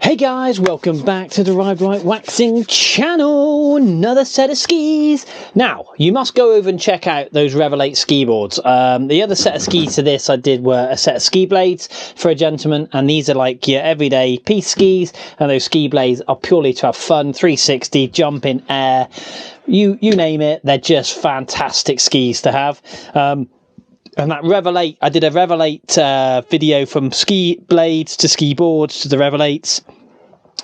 Hey guys, welcome back to the Ride Right Waxing channel. Another set of skis. Now, you must go over and check out those Revelate ski boards. The other set of skis to this I did were a set of ski blades for a gentleman, and these are like your everyday piece skis, and those ski blades are purely to have fun, 360, jump in air, you name it. They're just fantastic skis to have. And that Revelate, I did a Revelate video from ski blades to ski boards to the Revelates.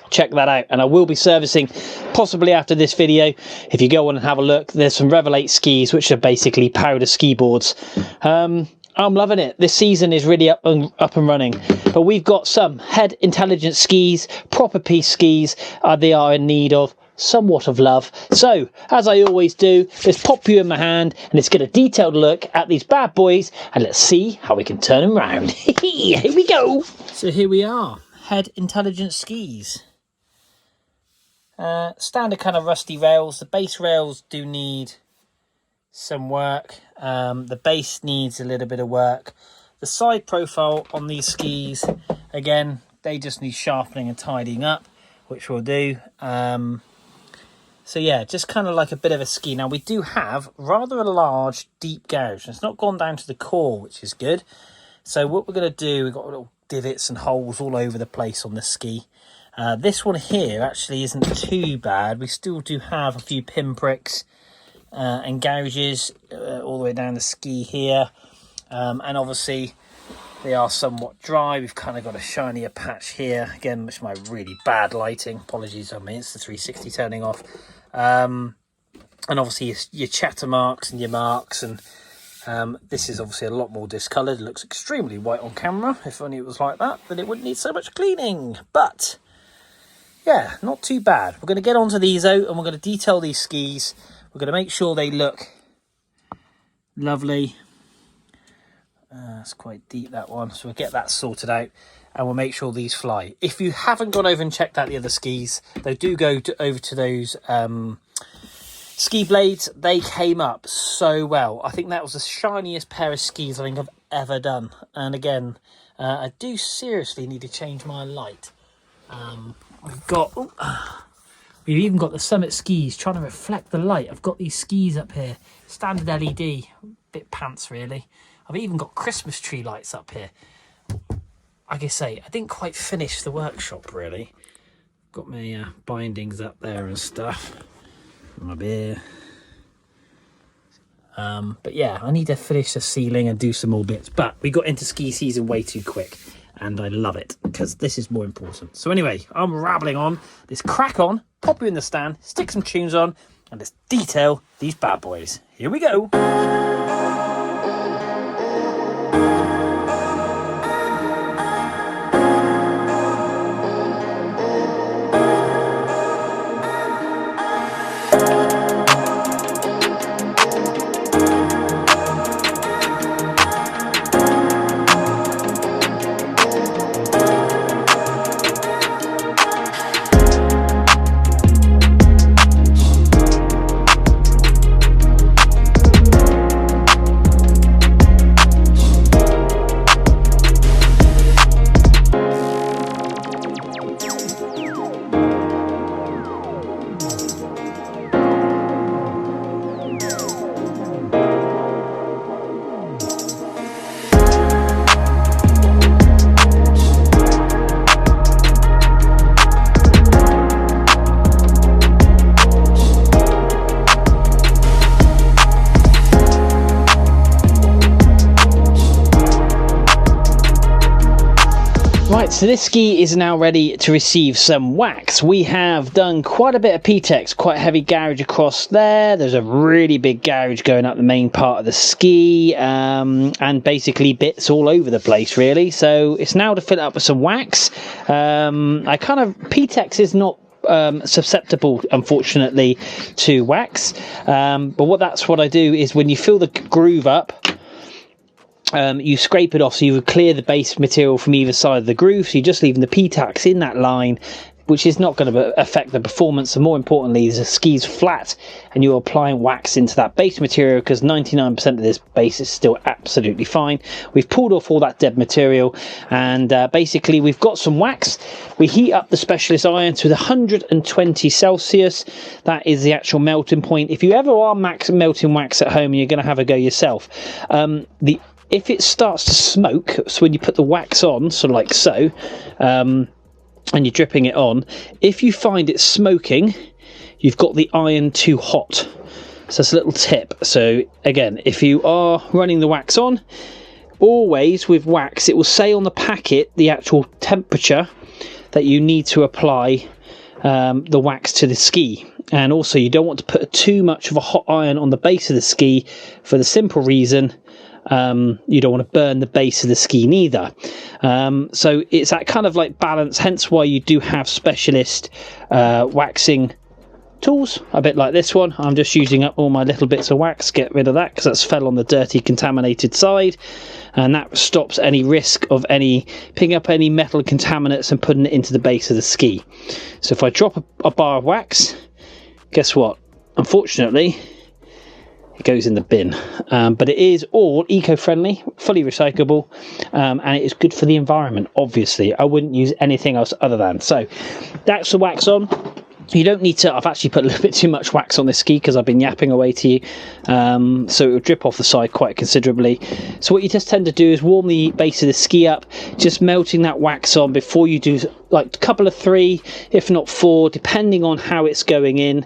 Check that out, and I will be servicing possibly after this video. If you go on and have a look, there's some Revelate skis which are basically powder ski boards. I'm loving it. This season is really up and running, but we've got some Head Intelligence skis, proper piece skis. They are in need of somewhat of love. So, as I always do, let's pop you in my hand and let's get a detailed look at these bad boys, and let's see how we can turn them around. Here we go. So here we are, Head Intelligence skis. Standard kind of rusty rails. The base rails do need some work. The base needs a little bit of work. The side profile on these skis, again, they just need sharpening and tidying up, which we'll do. So yeah, just kind of like a bit of a ski. Now we do have rather a large deep gouge. It's not gone down to the core, which is good. So what we're going to do, we've got little divots and holes all over the place on the ski. This one here actually isn't too bad. We still do have a few pinpricks and gouges all the way down the ski here. And obviously they are somewhat dry. We've kind of got a shinier patch here. Again, which is my really bad lighting. Apologies, I mean, it's the 360 turning off. And obviously your chatter marks and your marks. And this is obviously a lot more discoloured. It looks extremely white on camera. If only it was like that, then it wouldn't need so much cleaning. But yeah, not too bad. We're going to get onto these out and we're going to detail these skis. We're going to make sure they look lovely. It's quite deep, that one, so we'll get that sorted out and we'll make sure these fly. If you haven't gone over and checked out the other skis, they do go over to those ski blades. They came up so well. I think that was the shiniest pair of skis I think I've ever done. And again, I do seriously need to change my light. We've even got the Summit skis trying to reflect the light. I've got these skis up here, standard LED, bit pants really. I've even got Christmas tree lights up here. Like I say, I didn't quite finish the workshop really. Got my bindings up there and stuff. My beer. But yeah, I need to finish the ceiling and do some more bits. But we got into ski season way too quick. And I love it, because this is more important. So anyway, I'm rambling on. Let's crack on, pop you in the stand, stick some tunes on, and let's detail these bad boys. Here we go. Right, so this ski is now ready to receive some wax. We have done quite a bit of P-Tex, quite a heavy gouge across there. There's a really big gouge going up the main part of the ski, and basically bits all over the place really. So it's now to fill it up with some wax. P-Tex is not susceptible unfortunately to wax, but what I do is when you fill the groove up, you scrape it off, so you would clear the base material from either side of the groove, so you're just leaving the P-Tex in that line, which is not going to affect the performance. And more importantly, the ski's flat and you're applying wax into that base material, because 99% of this base is still absolutely fine. We've pulled off all that dead material, and basically we've got some wax. We heat up the Specialist iron to 120 Celsius. That is the actual melting point. If you ever are melting wax at home and you're going to have a go yourself, if it starts to smoke, so when you put the wax on, sort of like so, and you're dripping it on, if you find it smoking, you've got the iron too hot. So that's a little tip. So again, if you are running the wax on, always with wax, it will say on the packet the actual temperature that you need to apply the wax to the ski. And also, you don't want to put too much of a hot iron on the base of the ski, for the simple reason you don't want to burn the base of the ski neither. So it's that kind of like balance, hence why you do have Specialist waxing tools, a bit like this one. I'm just using up all my little bits of wax, get rid of that because that's fell on the dirty contaminated side, and that stops any risk of picking up any metal contaminants and putting it into the base of the ski. So if I drop a bar of wax, guess what? Unfortunately, it goes in the bin. But it is all eco-friendly, fully recyclable, and it is good for the environment. Obviously, I wouldn't use anything else other than. So that's the wax on. You don't need to. I've actually put a little bit too much wax on this ski because I've been yapping away to you, so it will drip off the side quite considerably. So what you just tend to do is warm the base of the ski up, just melting that wax on before you do like a couple of 3, if not 4, depending on how it's going in.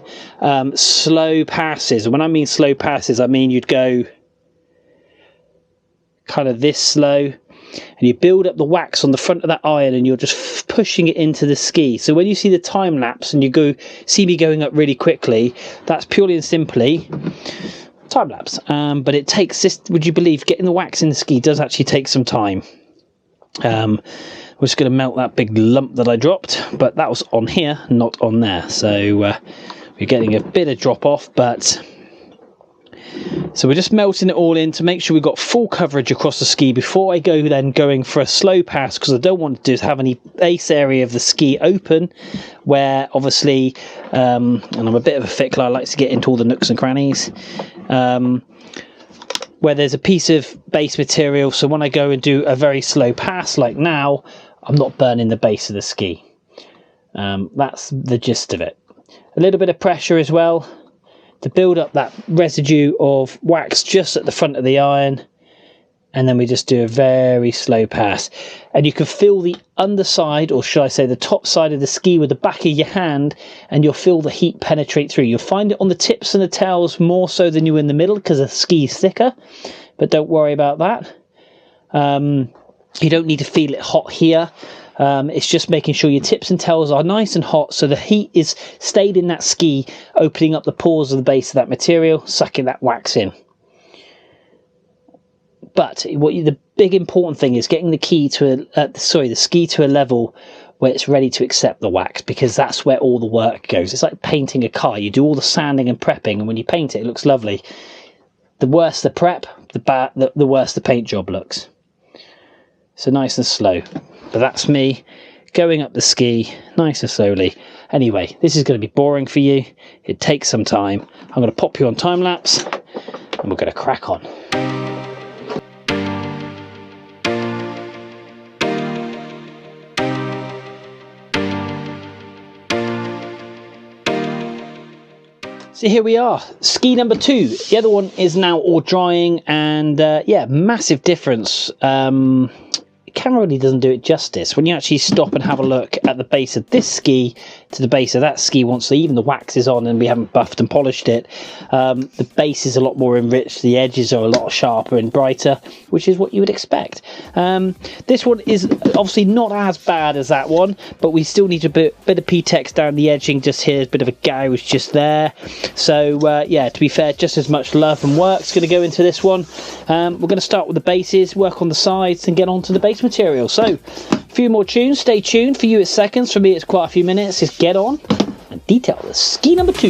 Slow passes. And when I mean slow passes, I mean you'd go kind of this slow, and you build up the wax on the front of that iron, and you're just pushing it into the ski. So when you see the time lapse and you see me going up really quickly, that's purely and simply time lapse. But it takes this, would you believe, getting the wax in the ski does actually take some time. We're just going to melt that big lump that I dropped, but that was on here, not on there. So we're getting a bit of drop off, but so we're just melting it all in to make sure we've got full coverage across the ski before I go then going for a slow pass, because I don't want to do is have any base area of the ski open where obviously, and I'm a bit of a fickler, I like to get into all the nooks and crannies, where there's a piece of base material. So when I go and do a very slow pass like now, I'm not burning the base of the ski. That's the gist of it. A little bit of pressure as well to build up that residue of wax just at the front of the iron, and then we just do a very slow pass, and you can feel the underside, or should I say the top side of the ski with the back of your hand, and you'll feel the heat penetrate through. You'll find it on the tips and the tails more so than you in the middle because the ski is thicker, but don't worry about that. You don't need to feel it hot here. It's just making sure your tips and tails are nice and hot, so the heat is stayed in that ski, opening up the pores of the base of that material, sucking that wax in. But the big important thing is getting the ski to a level where it's ready to accept the wax, because that's where all the work goes. It's like painting a car. You do all the sanding and prepping, and when you paint it, it looks lovely. The worse the prep, the worse the paint job looks. So nice and slow. But that's me going up the ski nice and slowly. Anyway, this is going to be boring for you. It takes some time. I'm going to pop you on time lapse, and we're going to crack on. So here we are, ski number 2. The other one is now all drying, and yeah, massive difference. Camera really doesn't do it justice. When you actually stop and have a look at the base of this ski to the base of that ski, once even the wax is on and we haven't buffed and polished it, the base is a lot more enriched, the edges are a lot sharper and brighter, which is what you would expect. This one is obviously not as bad as that one, but we still need a bit of P-Tex down the edging just here, a bit of a gouge just there. So yeah, to be fair, just as much love and work's going to go into this one. We're going to start with the bases, work on the sides, and get on to the base material. So a few more tunes, stay tuned. For you it's seconds, for me it's quite a few minutes. Just get on and detail the ski number 2.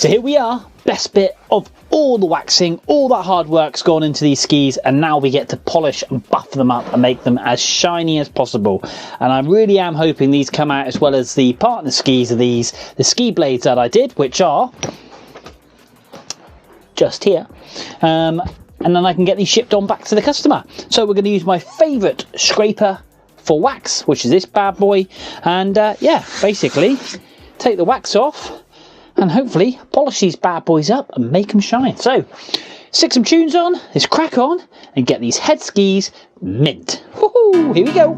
So here we are, best bit of all the waxing, all that hard work's gone into these skis, and now we get to polish and buff them up and make them as shiny as possible. And I really am hoping these come out as well as the partner skis of these, the ski blades that I did, which are just here. And then I can get these shipped on back to the customer. So we're going to use my favourite scraper for wax, which is this bad boy, and yeah, basically take the wax off and hopefully polish these bad boys up and make them shine. So stick some tunes on, let's crack on and get these head skis mint. Woohoo, here we go.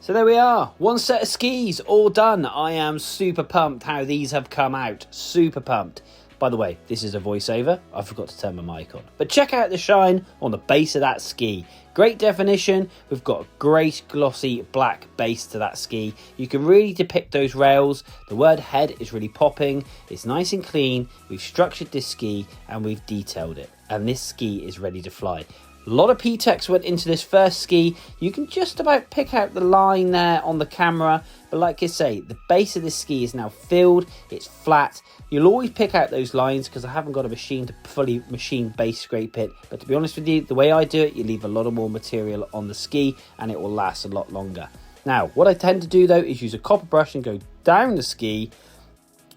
So there we are, one set of skis all done. I am super pumped how these have come out, super pumped. By the way, this is a voiceover, I forgot to turn my mic on. But check out the shine on the base of that ski. Great definition, we've got a great glossy black base to that ski. You can really depict those rails, the word head is really popping, it's nice and clean, we've structured this ski and we've detailed it. And this ski is ready to fly. A lot of P-Tex went into this first ski. You can just about pick out the line there on the camera. But like I say, the base of this ski is now filled. It's flat. You'll always pick out those lines because I haven't got a machine to fully machine base scrape it. But to be honest with you, the way I do it, you leave a lot of more material on the ski and it will last a lot longer. Now, what I tend to do though is use a copper brush and go down the ski,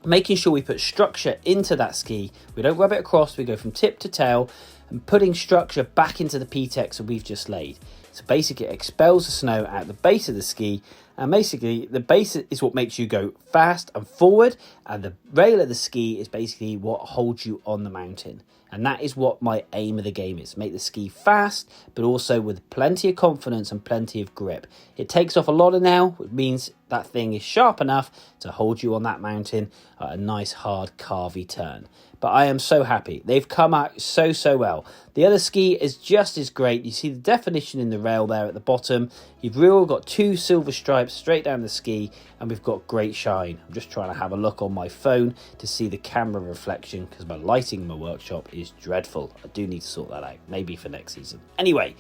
making sure we put structure into that ski. We don't rub it across, we go from tip to tail and putting structure back into the P-Tex that we've just laid. So basically it expels the snow out the base of the ski, and basically the base is what makes you go fast and forward, and the rail of the ski is basically what holds you on the mountain. And that is what my aim of the game is. Make the ski fast, but also with plenty of confidence and plenty of grip. It takes off a lot of now, which means that thing is sharp enough to hold you on that mountain at a nice hard carvy turn. But I am so happy. They've come out so well. The other ski is just as great. You see the definition in the rail there at the bottom. You've really got two silver stripes straight down the ski, and we've got great shine. I'm just trying to have a look on my phone to see the camera reflection because my lighting in my workshop is dreadful. I do need to sort that out, maybe for next season. Anyway,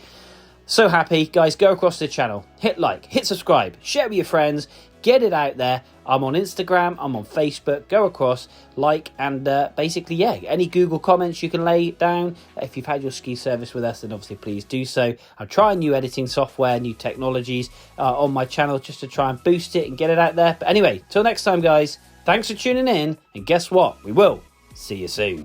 so happy. Guys, go across the channel, hit like, hit subscribe, share with your friends, get it out there. I'm on Instagram, I'm on Facebook, go across, like, and basically, yeah, any Google comments you can lay down. If you've had your ski service with us, then obviously please do so. I'm trying new editing software, new technologies on my channel just to try and boost it and get it out there. But anyway, till next time, guys, thanks for tuning in, and guess what? We will see you soon.